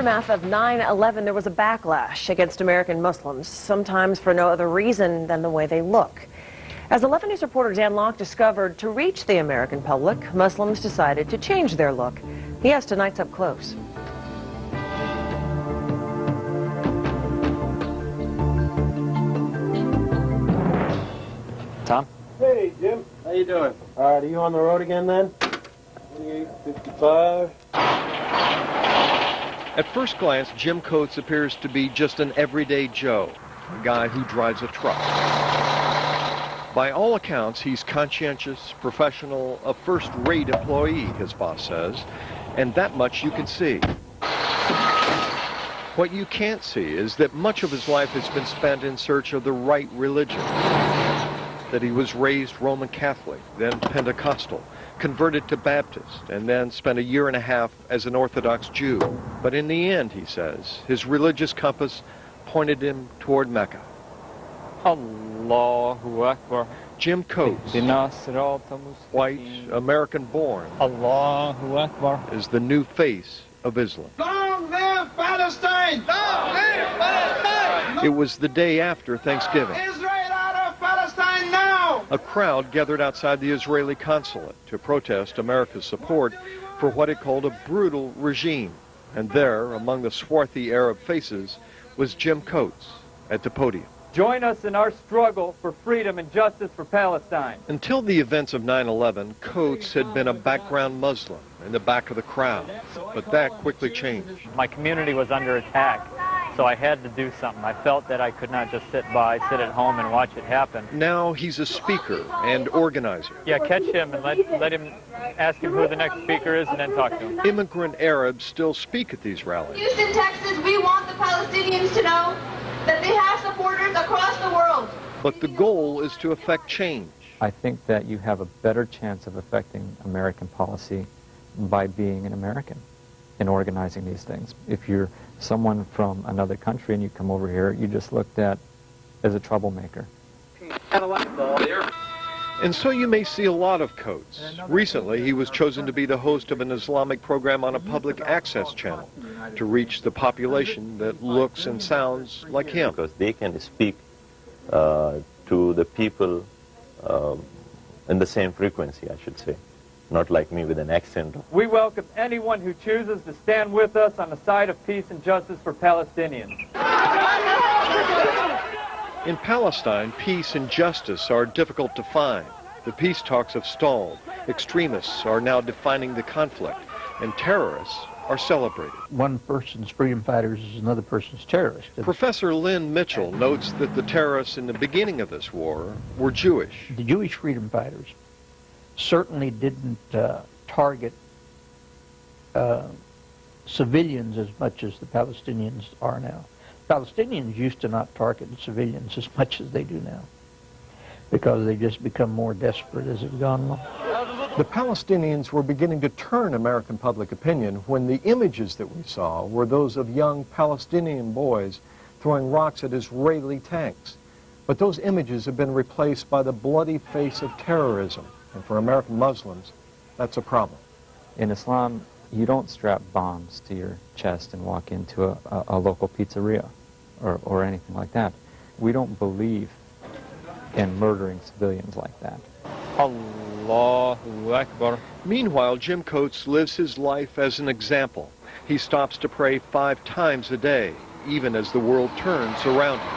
aftermath of 9/11, there was a backlash against American Muslims, sometimes for no other reason than the way they look. As 11 News reporter Dan Locke discovered, to reach the American public, Muslims decided to change their look. He has tonight's Up Close. Tom? Hey, Jim. How you doing? All right, are you on the road again then? 2855. At first glance, Jim Coates appears to be just an everyday Joe, a guy who drives a truck. By all accounts, he's conscientious, professional, a first-rate employee, his boss says, and that much you can see. What you can't see is that much of his life has been spent in search of the right religion. That he was raised Roman Catholic, then Pentecostal, converted to Baptist, and then spent a year and a half as an Orthodox Jew. But in the end, he says, his religious compass pointed him toward Mecca. Allahu Akbar. Jim Coates, white, American-born, Allahu Akbar, is the new face of Islam. Long live Palestine! Long live Palestine! It was the day after Thanksgiving. Israel out of Palestine now! A crowd gathered outside the Israeli consulate to protest America's support for what it called a brutal regime. And there, among the swarthy Arab faces, was Jim Coates at the podium. Join us in our struggle for freedom and justice for Palestine. Until the events of 9/11, Coates had been a background Muslim in the back of the crowd, but that quickly changed. My community was under attack, so I had to do something. I felt that I could not just sit at home and watch it happen. Now he's a speaker and organizer. Yeah, catch him and let him ask him who the next speaker is and then talk to him. Immigrant Arabs still speak at these rallies. Houston, Texas, we want the Palestinians to know that they have supporters across the world. But the goal is to affect change. I think that you have a better chance of affecting American policy by being an American and organizing these things. If you're someone from another country and you come over here, you're just looked at as a troublemaker. And so you may see a lot of Coates. Recently, he was chosen to be the host of an Islamic program on a public access channel to reach the population that looks and sounds like him. Because they can speak to the people in the same frequency, I should say. Not like me with an accent. We welcome anyone who chooses to stand with us on the side of peace and justice for Palestinians. In Palestine, peace and justice are difficult to find. The peace talks have stalled. Extremists are now defining the conflict, and terrorists are celebrated. One person's freedom fighters is another person's terrorist. Professor Lynn Mitchell notes that the terrorists in the beginning of this war were Jewish. The Jewish freedom fighters certainly didn't target civilians as much as the Palestinians are now. Palestinians used to not target civilians as much as they do now because they just become more desperate as it's gone along. The Palestinians were beginning to turn American public opinion when the images that we saw were those of young Palestinian boys throwing rocks at Israeli tanks. But those images have been replaced by the bloody face of terrorism. And for American Muslims, that's a problem. In Islam, you don't strap bombs to your chest and walk into a local pizzeria or anything like that. We don't believe in murdering civilians like that. Allahu Akbar. Meanwhile, Jim Coates lives his life as an example. He stops to pray 5 times a day, even as the world turns around him.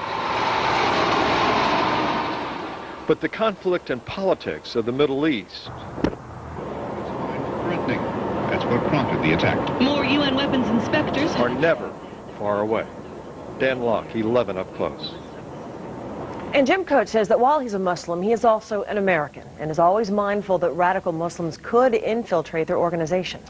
But the conflict and politics of the Middle East That's what prompted the attack. More UN weapons inspectors are never far away. Dan Locke, 11 Up Close. And Jim Coates says that while he's a Muslim, he is also an American and is always mindful that radical Muslims could infiltrate their organization.